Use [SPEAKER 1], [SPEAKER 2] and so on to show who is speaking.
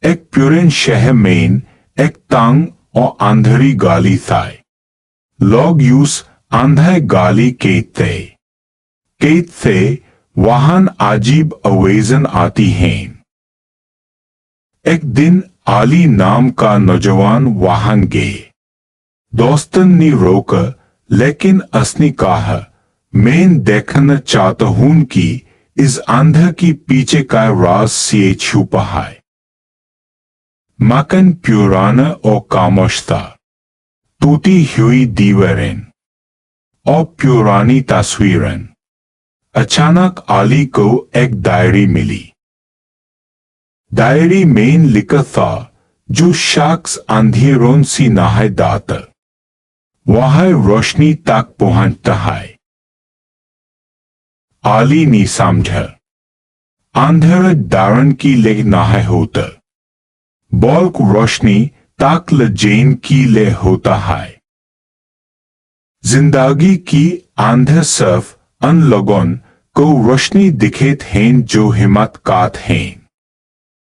[SPEAKER 1] एक पुराने शहर में एक तंग और अंधेरी गली थी। लोग उस अंधे गली कहते थे वहां अजीब आवाजें आती हैं। एक दिन अली नाम का नौजवान वहां गए। दोस्तन ने रोका, लेकिन उसने कहा, मैं देखना चाहता हूं कि इस अंधे के पीछे का राज से छुपा है। मकान पुराना और खामोश था। टूटी हुई दीवारें और पुरानी तस्वीरें। अचानक अली को एक डायरी मिली। डायरी में लिखा था, जो शख्स अंधेरों से नहीं डरता वह रोशनी तक पहुंचता है। अली ने समझा, अंधेरा डरने के लिए नहीं होता, बल्कि रोशनी तक ले जाने के लिए होता है। जिंदगी की अंधेर सिर्फ उन लोगों को रोशनी दिखाते हैं जो हिम्मत करते हैं।